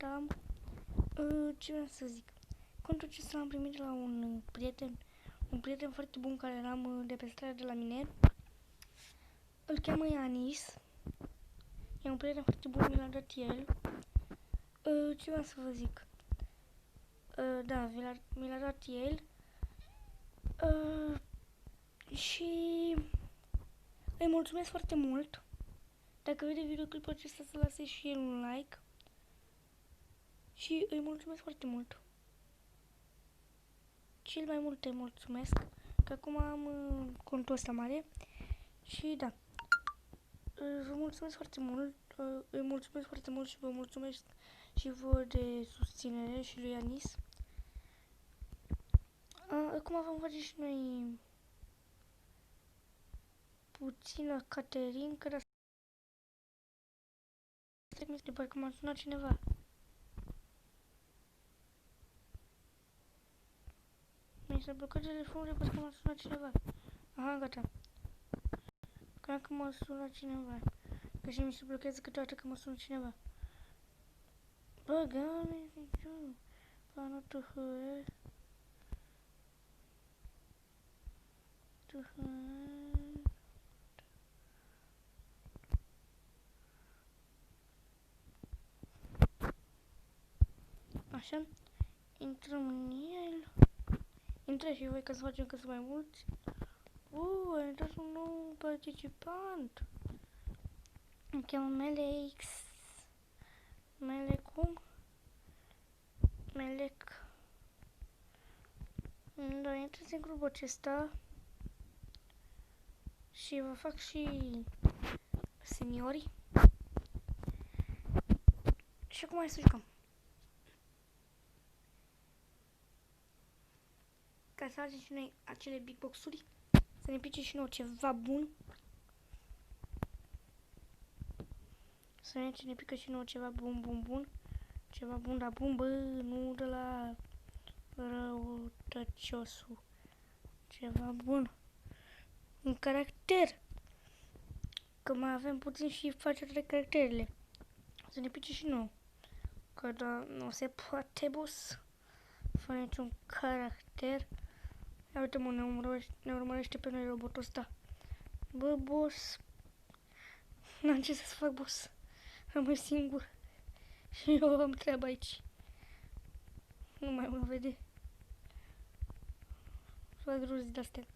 gata. Ce vreau să zic? Contul acesta l-am primit de la un prieten foarte bun care l-am de pe strada de la mine. Îl cheamă Ianis. E un prieten foarte bun, mi l-a dat el. Ce vreau să vă zic? Da, mi l-a dat el. Și îi mulțumesc foarte mult. Dacă vede videoclipul acesta, să lase și el un like. Și îi mulțumesc foarte mult. Cel mai mult îi mulțumesc, că acum am contul ăsta mare. Și da, vă mulțumesc foarte mult. Îi mulțumesc foarte mult și vă mulțumesc și vouă de susținere și lui Ianis. Acum vom face și noi puțină caterincă, dar de parcă m-a sunat cineva. Mi s-a blocat telefonul de parcă m-a sunat cineva. Aha, gata. Cred că m-a sunat cineva. Că și mi se blochează câteodată că mă sună cineva. Bă, gane, niciun. Pana tuhăe. Așa. Intrăm în el. Intră și voi ca să facem cât mai mulți. A intrat un nou participant. Îmi cheamă Melex. Melecum? Melec. Da, intrați în grupul acesta. Și vă fac și seniorii. Și acum hai să jucăm. Ca să facem și noi acele big box-uri. Să ne pice și nouă ceva bun. Să ne pică și nouă ceva bun. Ceva bun, dar bun, bă, nu de la răutăciosul. Ceva bun. Un caracter. Că mai avem puțin și facerile caracterele. Să ne pice și nouă. Că da, nu se poate, boss. Fără niciun caracter. Ia uite, mă, ne urmărește pe noi robotul ăsta. Bă, boss. N-am ce să fac, boss. Rămâi singur. Și eu am treaba aici. Nu mai mă vede. Fac rost de-astea.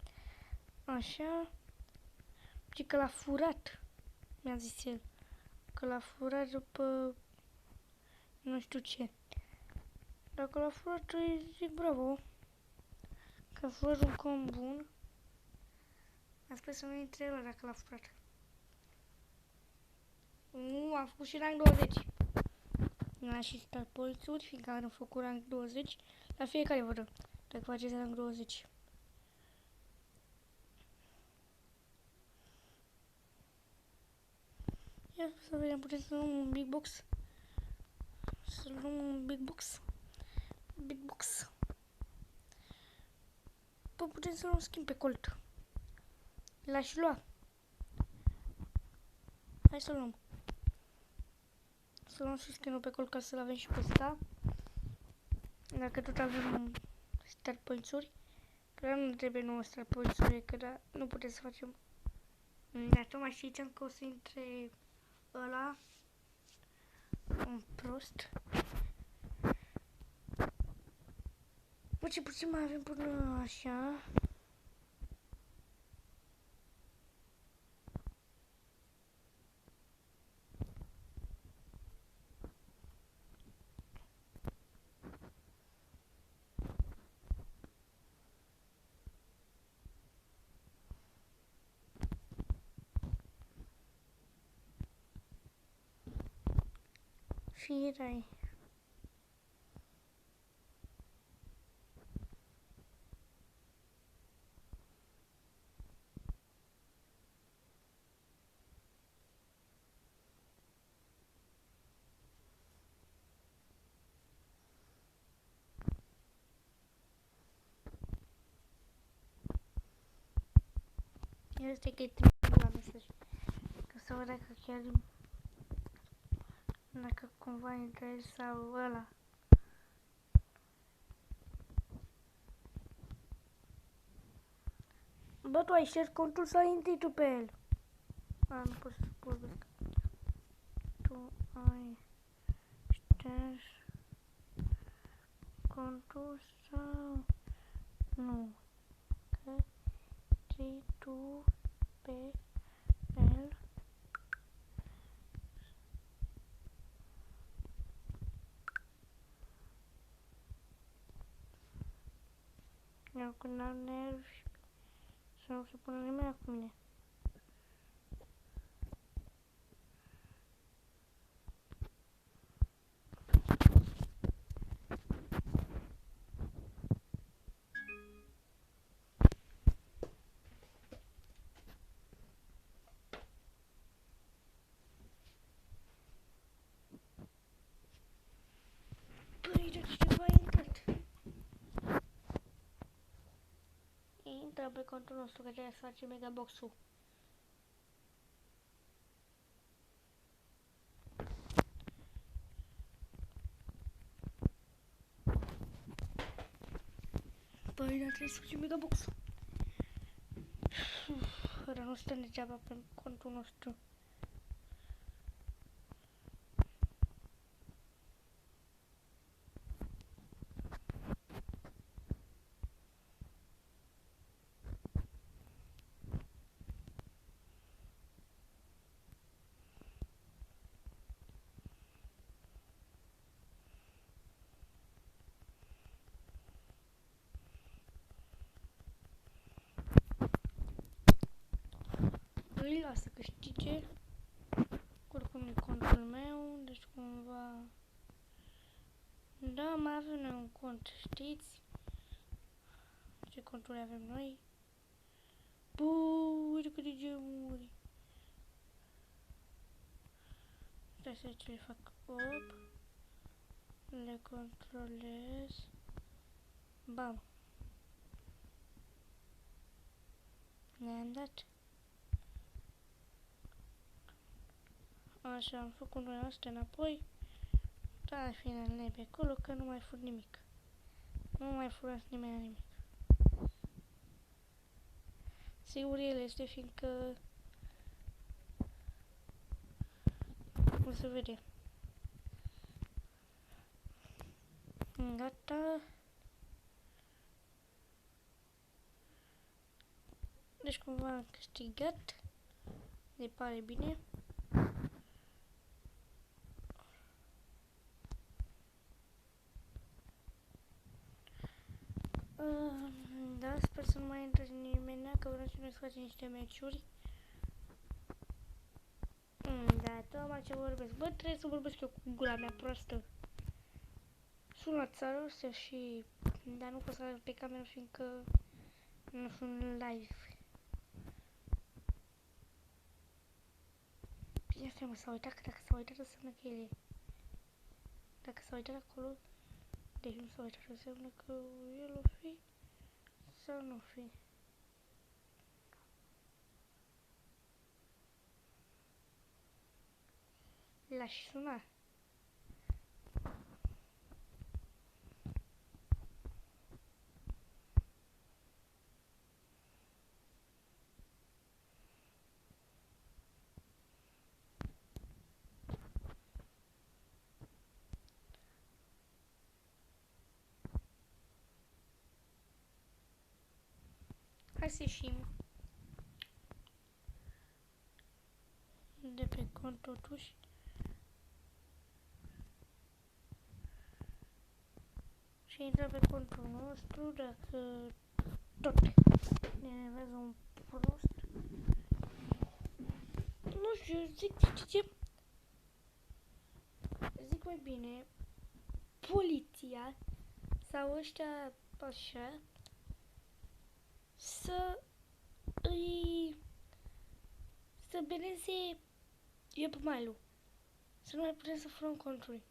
Așa. Și că l-a furat. Mi-a zis el. Că l-a furat după... nu știu ce. Dacă l-a furat, îi zic bravo. Că a furat un com bun. Sper să nu intre el dacă l-a furat. Am făcut și rang 20. N-a și stat polțuri, fiindcă am făcut rang 20. La fiecare vă dă, dacă faceți rang 20. Ia să vedem, putem să luăm un big box. Să luăm un big box. Big box. Bă, putem să luăm schimb pe Colt. L-aș lua. Hai să luăm. Să luăm și skin-ul pe Colt ca să-l avem și pe ăsta. Dacă tot avem start points-uri. Că nu trebuie nouă start points-uri, că da, nu putem să facem. Dar tocmai știam că o să intre ăla. Un prost. Bă, ce puțin mai avem până așa. Firai. Este că e trimis la mesaj. Că să văd dacă chiar Dacă cumva intrezi sau ăla. Bă, tu ai șters contul sau intri tu pe el? A, nu pot să vorbesc. Tu ai șters contul sau nu? Că intri tu pe el. Eu când am nervi să nu se pună nimeni cu mine. Păi, de ceva a intrat. Intră pe contul nostru, că trebuie să facem megabox-ul. Păi, dar trebuie să facem megabox-ul. Fără nu stă degeaba pe contul nostru. Îi lasă câștige. Oricum e contul meu, deci cumva... Da, mai avem noi un cont, știți? Ce conturi avem noi? Buuu, uite câte gemuri! Stai să ce le fac. Op. Le controlez. Bam. Ne-am dat. Așa, am făcut noi astea înapoi. Dar în final ne pe acolo că nu mai fur nimic. Nu mai furați nimeni nimic. Sigur el este, fiindcă o să vedem. Gata. Deci cumva am câștigat. Ne pare bine. Da, sper să nu mai intre nimeni, că vreau să ne facem niște meciuri. Da, tocmai ce vorbesc. Bă, trebuie să vorbesc eu cu gura mea proastă. Sunați ăsta și... Dar nu pot să arăt pe cameră, fiindcă nu sunt live. Bine, stai mă, s-a uitat, că dacă s-a uitat înseamnă că el e. Dacă s-a uitat acolo, deci nu s-a uitat, înseamnă că el o fi sau nu fi. L-aș suna. Hai să ieșim de pe cont totuși. Și intră pe contul nostru dacă tot ne enervează un prost. Nu știu, zic mai bine poliția sau ăștia așa să beneze Iepmailu. Să nu mai putem să furăm conturi.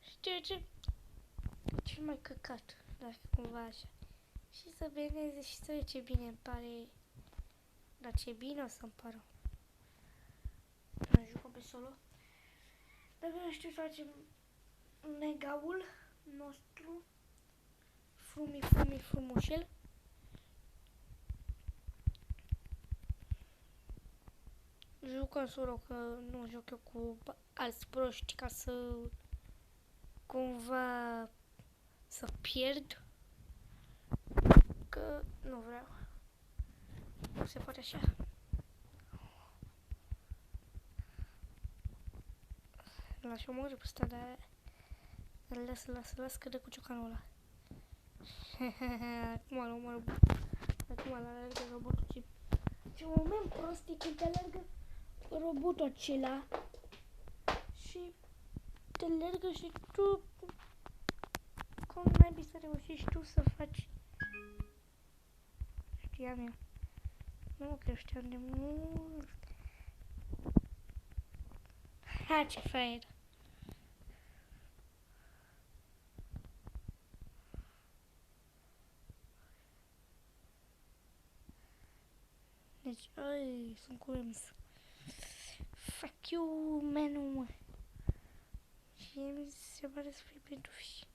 Știu ce? Cel mai căcat, dacă cumva așa. Și să beneze și să ce bine îmi pare. Dar ce bine o să-mi pară. Mai jucăm pe solo. Dacă nu știu să facem megaul nostru frumușel. Jucăm solo că nu joc eu cu alți proști ca să cumva să pierd. Că nu vreau. Nu se poate așa. L-aș omorâ pe ăsta, dar las că dă cu ciocanul ăla. Acum l-am omorât. Acum l-alergă robotul. Ce moment prost e când te alergă robotul acela și te alergă și tu cum n-ai bine să reușești tu să faci. Știam eu. Nu că știam de mult. Ha, ce fraier. Deci, ai, sunt curând. Fuck you, menu. Și mi se pare să fie pentru fiși.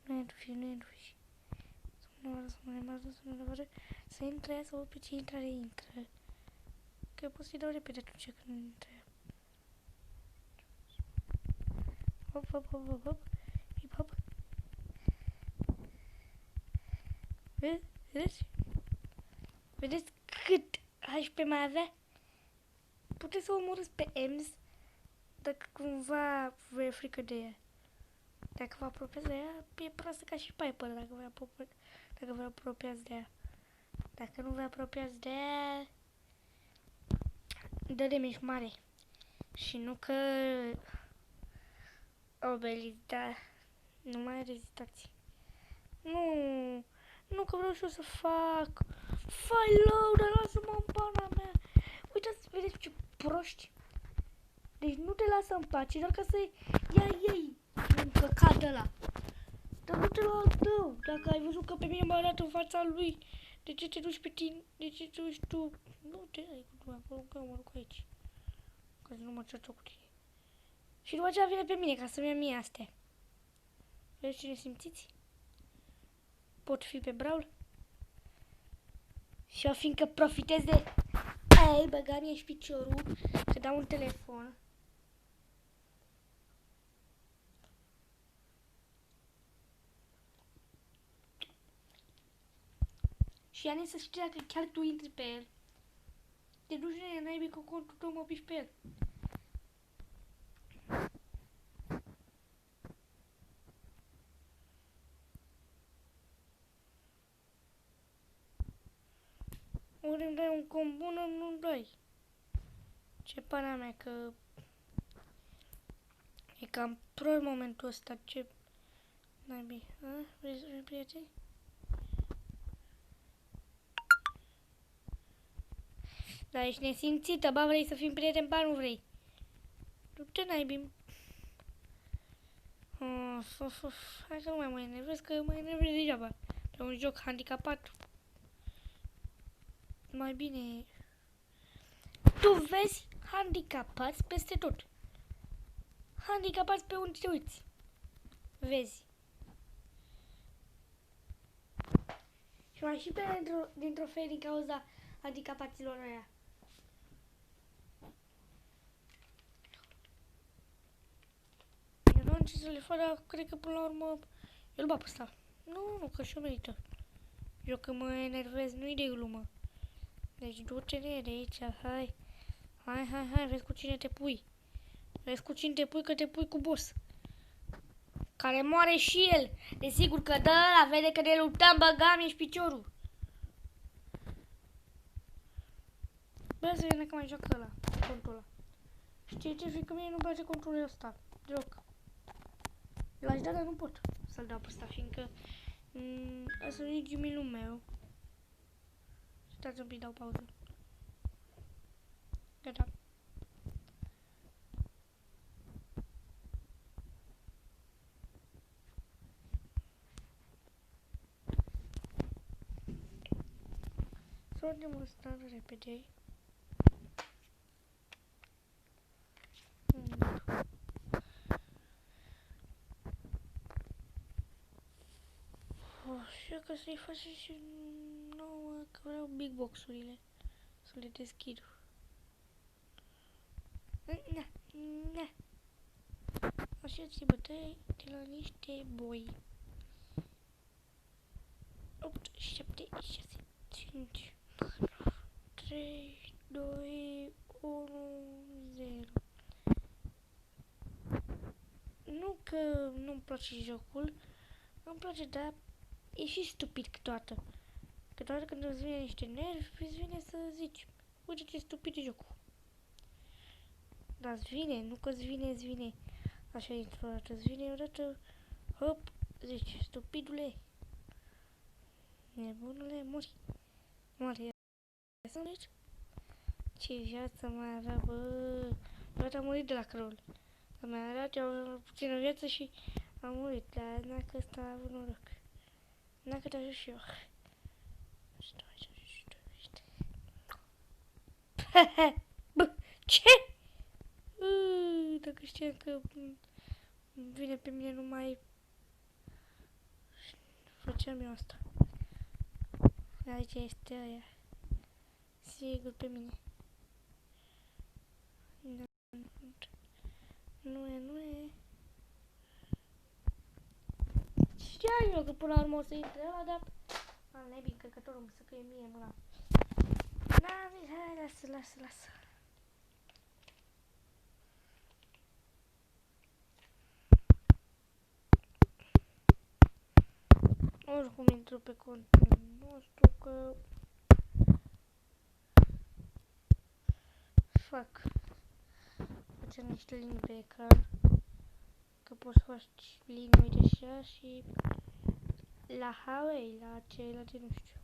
Nu e pentru fiși. Să intre, să văd pe ce intrare intră. Că pot să-i dau repede atunci când intră. Hop, hop, hop, hop, hop. Hip, hop. Vedeți? Vedeți cât HP mai avea? Puteți să omorâți pe Ems dacă cumva vă e frică de ea. Dacă vă apropiați de ea, e proastă ca și Piper dacă vă apropiați de ea. Dacă nu vă apropiați de ea, dă de mici mare. Și nu că Obelisk, da, nu mai rezitați. Nu că vreau și eu să fac. Fai low, dar lasă-mă în pana mea. Uitați, vedeți ce proști. Deci nu te lasă în pace, doar ca să ia ei încăcat de ăla. Dar nu te lasă tău. Dacă ai văzut că pe mine m-a dat în fața lui, de ce te duci pe tine? De ce te duci tu? Nu te dai cu tu acolo, că eu mă duc aici. Ca să nu mă certă cu tine. Și după aceea vine pe mine ca să-mi ia mie astea. Vedeți cine simțiți? Pot fi pe Brawl? Și eu fiindcă profitez de... Ai, băga mie și piciorul, să dau un telefon. Și Ani să știi dacă chiar tu intri pe el. Te duci de naibii cu contul tău, mă piși pe el. Ori îmi dai un comp bun, nu-mi dai. Ce pana mea că... E cam pro în momentul ăsta, ce... Naibii, vrei prieteni? Dar ești nesimțită, ba vrei să fim prieteni, ba nu vrei. Du-te naibii. Hai să nu mai mă enervez, că mă enervez degeaba. Pe un joc handicapat. Mai bine... Tu vezi handicapați peste tot. Handicapați pe unde te uiți. Vezi. Și mai și pe din trofee din cauza handicapaților ăia. Eu nu am ce să le fac, dar cred că până la urmă eu îl bat pe ăsta. Nu, că și-o merită. Eu că mă enervez, nu-i de glumă. Deci du-te de aici, hai. Hai, vezi cu cine te pui. Vezi cu cine te pui, că te pui cu boss. Care moare și el. Desigur că da, vede că ne luptăm, băgam ești piciorul. Bă, să vedem că mai joacă ăla, contul ăla. Știi ce? Fiindcă mie nu-mi place controlul ăsta. Deloc. L-aș da, dar nu pot să-l dau pe ăsta, fiindcă ăsta nu e gimilul meu. Stați un pic, dau pauză. Gata. Să vedem ăsta repede. Așa că să-i facem și nouă, că vreau big box-urile. Să le deschid. Na, na. Așa ți bătăi de la niște boi. 8, 7, 6, 5, 3, 2, 1, 0. Nu că nu-mi place jocul, îmi place, dar e și stupid câteodată. Câteodată când îți vine niște nervi, îți vine să zici, uite ce stupid e jocul. Dar îți vine, nu că îți vine. Așa dintr-o dată, îți vine odată, hop, zici, stupidule, nebunule, muri. Moare, să zici? Ce viață mai avea, bă, toată am murit de la crăul. Că mi-a dat eu puțină viață și am murit, dar n-a ăsta a avut noroc. N-a că te ajut și eu. Bă, ce? Dacă știam că vine pe mine, nu mai făceam eu asta. Aici este aia. Sigur pe mine. Nu e. Știam eu că până la urmă o să intre ăla, dar... Am nebii încărcătorul, îmi să că e mie mâna. Hai, lasă. Oricum intru pe contul nostru că... Facem niște linii pe ecran. Că poți să faci linii, uite așa și... La Huawei, la celelalte, nu știu.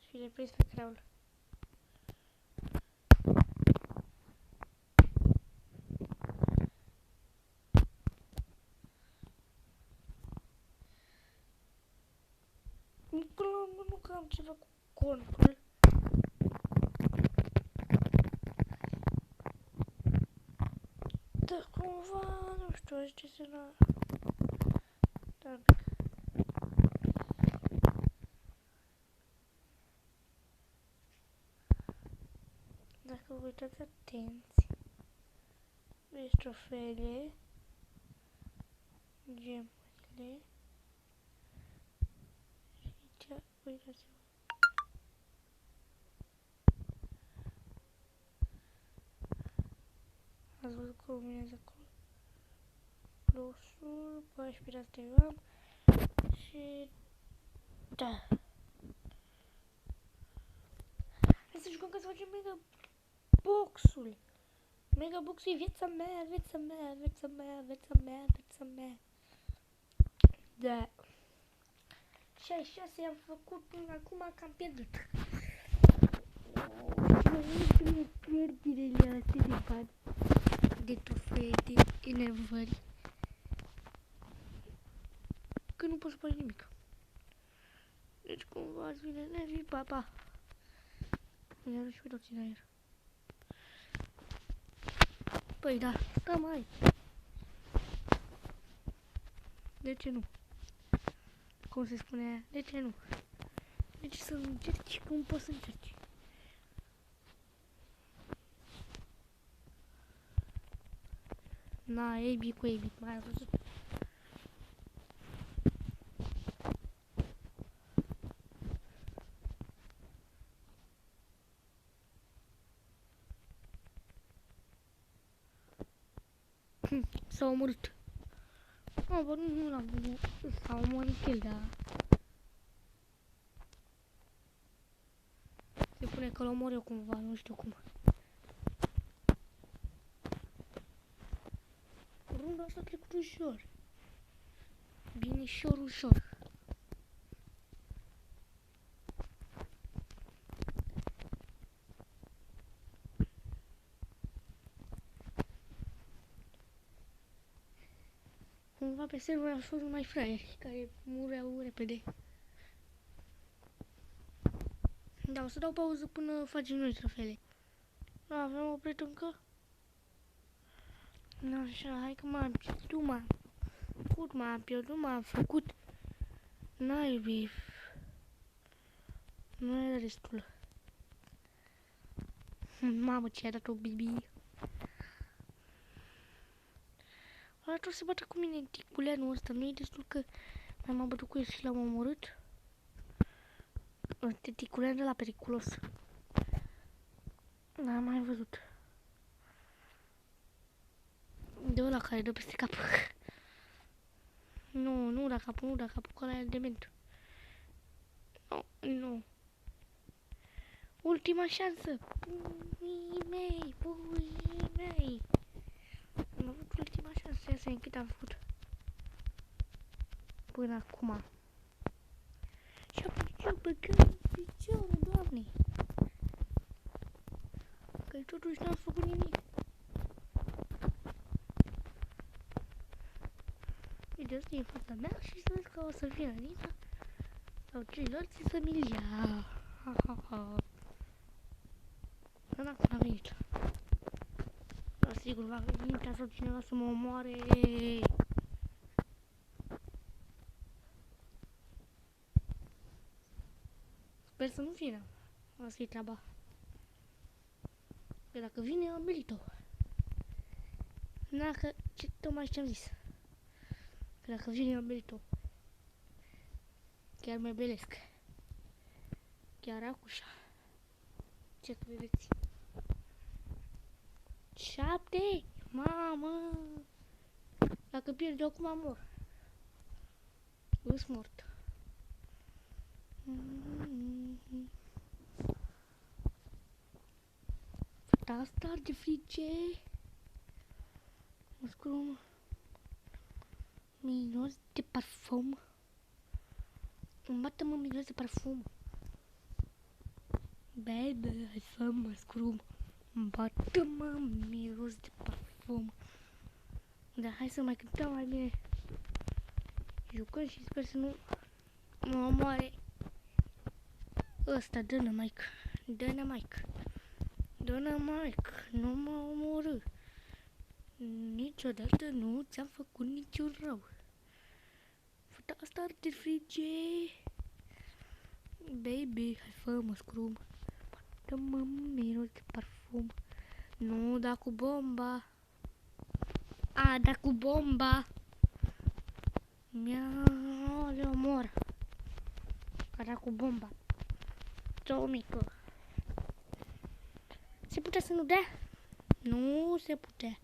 Și le prins pe crawl. Nu că am ceva cu contul. Dar cumva, nu știu, aș desena... Da, un pic. Dacă vă uitați atenți, vezi trofeele, gemurile și aici, uitați-vă. Ați văzut că luminează acolo? Plusul, 14 de gram și... Da. Hai să jucăm ca să facem mega boxul. Mega boxul e viața mea. Da. 66 am făcut până acum că am pierdut. Pierderile astea de bani, de trofee, de enervări. Că nu poți să faci nimic. Deci cumva îți vine nervii, papa. Iar și pe toți în aer. Păi da, mai. De ce nu? Cum se spune aia? De ce nu? De ce să nu încerci? Cum poți să încerci? Na, AB cu AB, mai ai văzut? S-a omorât. Nu, bă, nu l-am omorât. S-a omorât el, dar... Se pune că l-omor eu cumva, nu știu cum. Runda asta a trecut ușor. Bine, ușor. Cumva pe server au fost numai fraieri care mureau repede. Da, o să dau pauză până facem noi trofele. Da, avem oprit încă? Da, așa, hai că m-am citit, făcut, m-am pierdut, m-am făcut. Naibii. Nu era destul. Mamă, ce a dat-o Bibi. Ăla trebuie să bată cu mine ticuleanul ăsta. Nu e destul că m-am bătut cu el și l-am omorât. Ticuleanul ăla periculos. N-am mai văzut. De ăla care dă peste cap. Nu da capul, că ăla e dement. Nu. Ultima șansă. Puii mei. Am avut ultima șansă. Ia să vedem cât am făcut. Până acum. 78 băgăm piciorul, doamne. Că totuși n-am făcut nimic. Vedeți în fața mea și să vezi că o să vină Nina sau ceilalți să mi-l ia. Ha, ha, ha. Dar dacă n-a venit. Dar sigur va veni Nina sau cineva să mă omoare. Sper să nu vină. Asta e treaba. Că dacă vine, am belit-o. Dacă, tocmai ce-am zis. Că dacă vine, am belit-o. Chiar mai belesc. Chiar acușa. Ce credeți? 7! Mamă! Dacă pierd eu acum mor. Îs mort. Asta de frice. Mă scrum. Miros de parfum. Îmi bată mă miros de parfum. Baby, hai să mă scrum. Îmi bată mă miros de parfum. Dar hai să mai cântăm mai bine. Jucăm și sper să nu mă omoare. Ăsta, dă-ne Mike. Dă-ne Mike. Dă-ne Mike. Nu mă omorâ. Niciodată nu ți-am făcut niciun rău. Fata asta de frige. Baby, hai fă-mă scrum. Dă-mă miros de parfum. Nu, da cu bomba. A, da cu bomba. Miau, le omor. A da cu bomba. Ce-o mică. Se putea să nu dea? Nu se putea.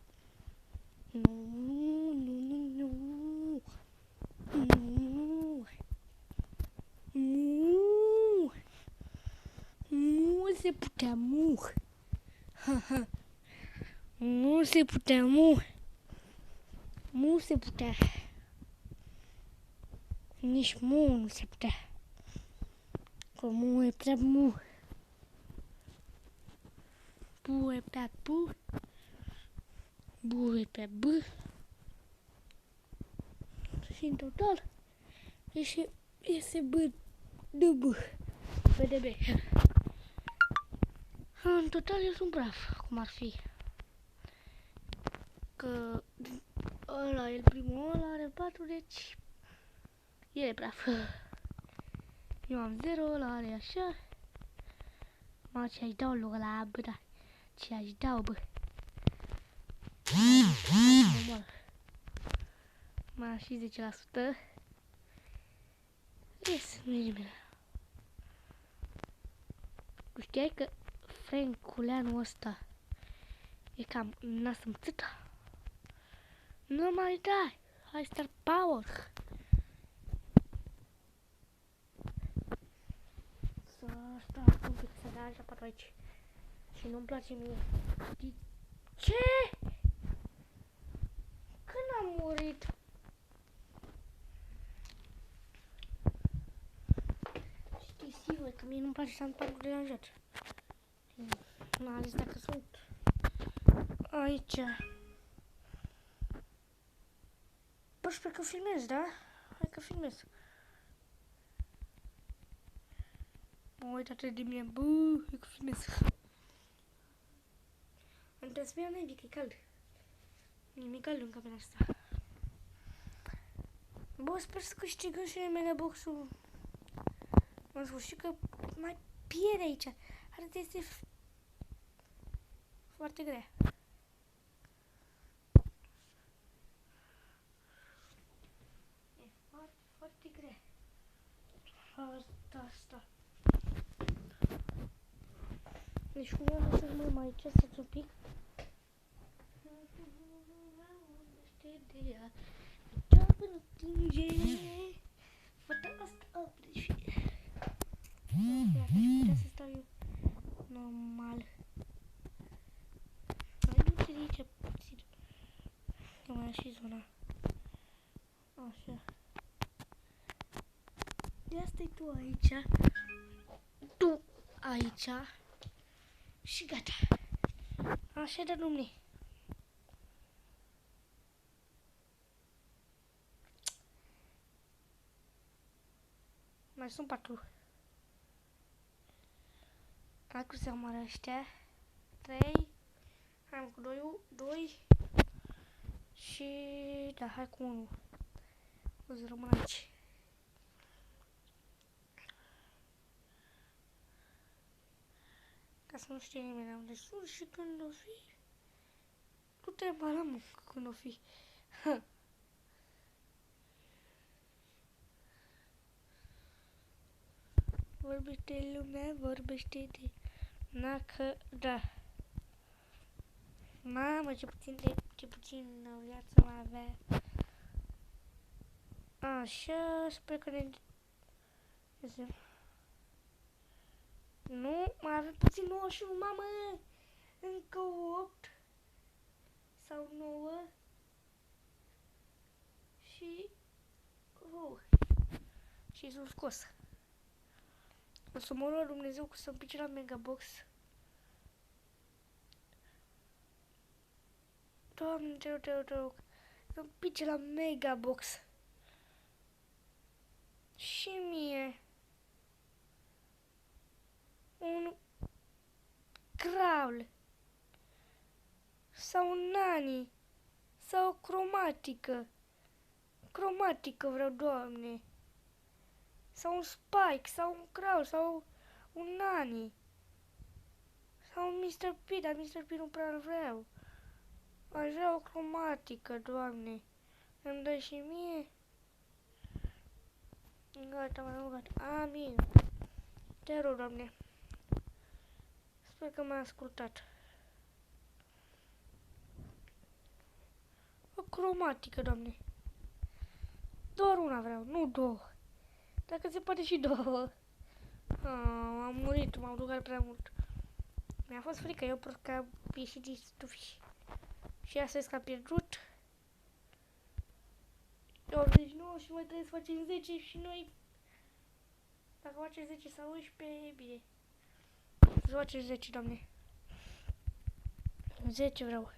Nu se putea, Nu se putea, Nu se putea. Nici nu se putea. Că e prea Bu e pe bu. Bu e pe b. Și în total iese b de b. B de b. În total eu sunt praf, cum ar fi. Că ăla e primul, ăla are 4, deci el e praf. Eu am 0, ăla are așa. Mă, ce aș dau lui ăla, bă, da. Ce aș dau, bă. Mă, și 10%. Yes, nu e nimeni. Tu știai că Franculeanul ăsta e cam nasâmțâtă? Nu mai dai! Hai star power! Să stau un pic să dea așa patru aici. Și nu-mi place mie. Ce? Când am murit? Știi sigur că mie nu-mi place să am patru deranjat. M-a zis dacă sunt aici. Bă, sper că filmez, da? Hai că filmez. Mă uit atât de mine, bă, hai că filmez. Îmi trebuie să beau naibii, că e cald. Nimic cald în camera asta. Bă, sper să câștigăm și noi megabox-ul. În sfârșit că mai pierde aici. Arată este foarte grea. E foarte, foarte grea. Asta. Deci cum am să mă mai ce stați un pic. Degeaba nu atinge. Fata asta și aș putea să stau eu normal. Mai nu te zice puțin. Că mai și zona. Așa. De asta-i tu aici. Tu aici. Și gata. Așa de domne. Mai sunt 4. Hai cu seama ăștia. 3. Hai cu 2. Și da, hai cu 1. O să rămân aici. Ca să nu știe nimeni unde sunt și când o fi. Nu te balam când o fi. Vorbește lumea, vorbește de... Nacă, da. Mamă, ce puțin viață mai avea. Așa, sper că ne... Nu, mai avem puțin 91, mamă! Încă 8 sau 9 și... și sunt scos. O să mă rog Dumnezeu că să-mi pice la megabox. Doamne, te rog, să-mi pice la megabox. Și mie. Un Crawl. Sau un Nani. Sau o cromatică. Cromatică vreau, Doamne. Sau un Spike, sau un Crawl, sau un Nani. Sau un Mr. P, dar Mr. P nu prea vreau. Aș vrea o cromatică, Doamne. Îmi dai și mie? Gata, m-am rugat. Amin. Te rog, Doamne. Sper că m-a ascultat. O cromatică, Doamne. Doar una vreau, nu 2. Dacă se poate și 2. Am murit, m-am rugat prea mult. Mi-a fost frică, eu că am ieșit din stufi. Și astăzi că am pierdut. 89 și mai trebuie să facem 10 și noi... Dacă facem 10 sau 11, e bine. Să facem 10, Doamne. 10 vreau.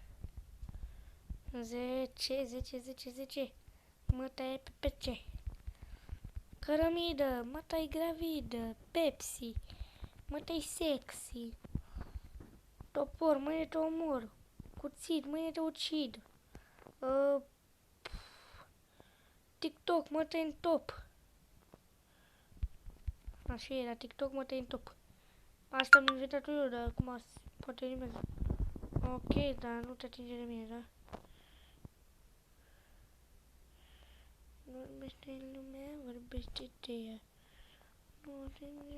10. Mă taie pe PC. Cărămidă, mă tai gravidă, Pepsi, mă tai sexy. Topor, mâine te omor. Cuțit, mâine te ucid. TikTok, mă tai în top. Așa era, TikTok, mă tai în top. Asta am inventat eu, dar acum poate nimeni. Ok, dar nu te atinge de mine, da? Vorbește lumea, vorbește de ea. Nu atinge...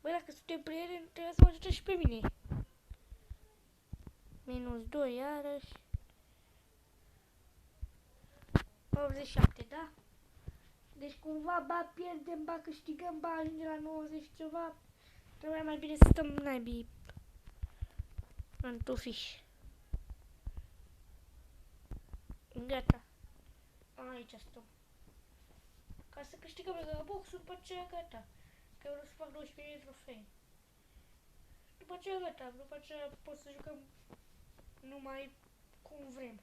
Băi, dacă suntem prieteni, trebuie să mă ajute și pe mine. Minus 2, iarăși. 87, da? Deci cumva ba pierdem, ba câștigăm, ba ajunge la 90 ceva. Trebuie mai bine să stăm naibii în tufiș. Gata. Aici stăm. Ca să câștigăm megabox-ul, după aceea gata. Că eu vreau să fac 12.000 trofei. După aceea gata, după aceea pot să jucăm numai cum vrem.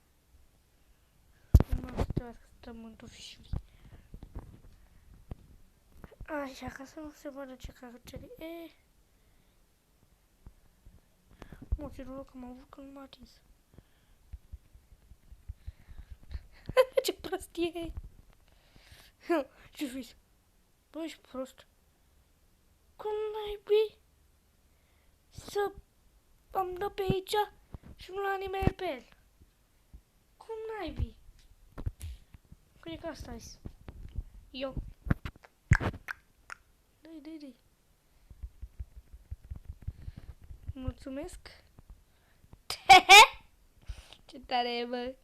Nu trebuie să stăm în tufișuri. Așa, ca să nu se vadă ce caractere e. Mă, ce noroc că m-am avut când m-a atins. prostie. Ce fiți? Bă, ești prost. Cum naibii să am dat pe aici și nu la nimeni pe el? Cum naibii? Cred că asta e. Eu. Dă-i. Mulțumesc. Ce tare e, bă.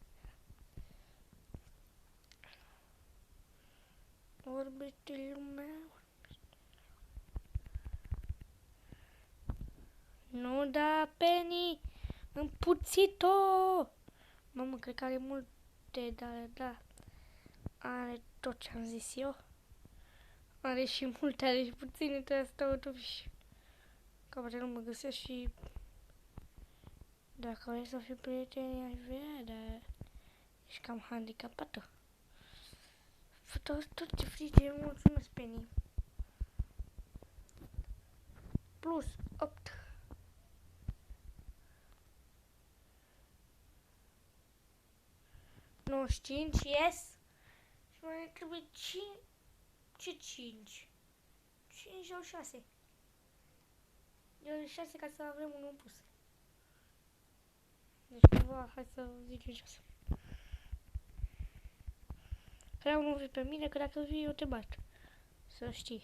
Vorbește lumea. Nu da penny. Împuțit-o. Mamă, cred că are multe, dar da. Are tot ce am zis eu. Are și multe, are și puține, trebuie să stau totuși. Că poate nu mă găsesc și... Dacă vrei să fii prieteni, aș vrea, dar... Ești cam handicapată. Fă tot ce frice, mulțumesc, Penny. Plus 8. Nu, 5, yes. Și mai trebuie 5. Ce 5? 5 sau 6? Eu 6 ca să avem unul în plus. Deci cumva, hai să zicem 6. Vreau nu vii pe mine, că dacă vii eu te bat. Să știi.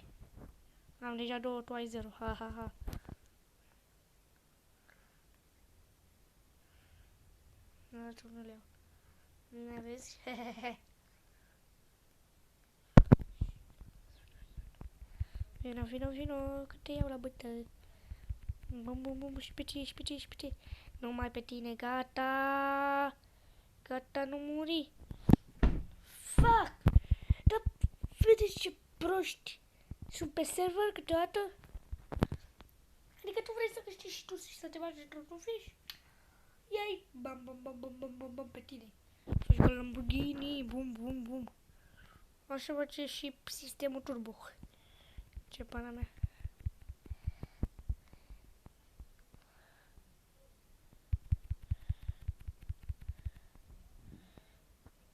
Am deja 2, tu ai 0. Ha, ha, ha. Nu, tu nu le iau. Nu vezi? Vino, că te iau la bătă. Bum, și pe tine. Numai pe tine, gata. Gata, nu muri. Fuck! Dar vedeți ce proști sunt pe server câteodată? Adică tu vrei să câștigi și tu și să te bagi într-un fiș? Ia-i bam pe tine. Faci cu Lamborghini, bum. Așa face și sistemul turbo. Ce pana mea.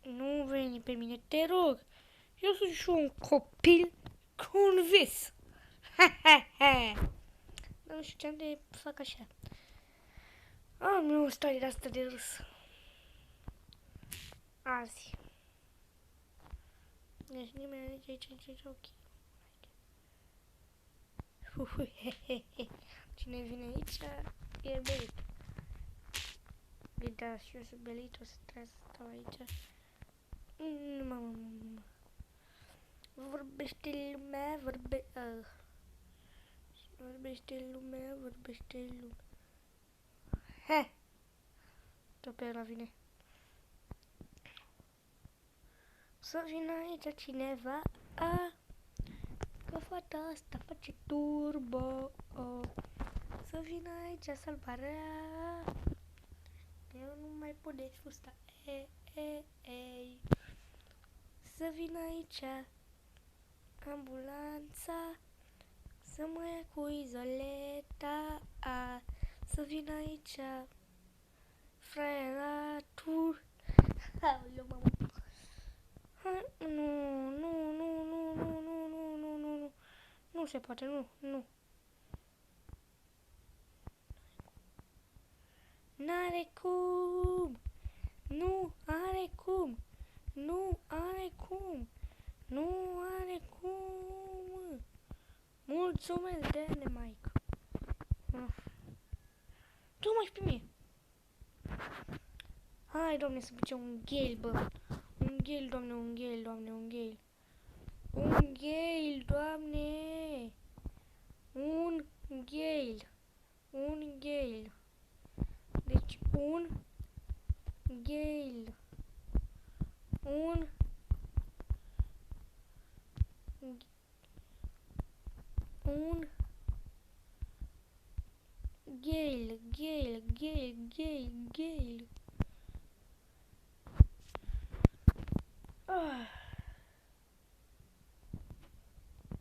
Nu veni pe mine, te rog. Eu sunt și un copil cu un vis. Nu știu ce am de fac așa. Am eu o stare de asta de râs. Azi. Deci nimeni nu zice ce ok. Cine vine aici e belit. Da, și eu sunt belit, o să trebuie să stau aici. Vorbește lumea, vorbește lumea. He! Tot pe ăla vine. Să vină aici cineva, că fata asta face turbo. Să vină aici salvarea. Eu nu mai pot de sus, ei. Să vină aici ambulanța, să mă ia cu izoleta, să vină aici fraieratul. Aoleu, mamă. Nu se poate, nu. N-are cum. Mulțumesc, de Mike. Tu mă pe mine. Hai, doamne, să duce un gale, bă. Un gale, doamne. Un gale, doamne. Un gale. Deci, un gale. Gale.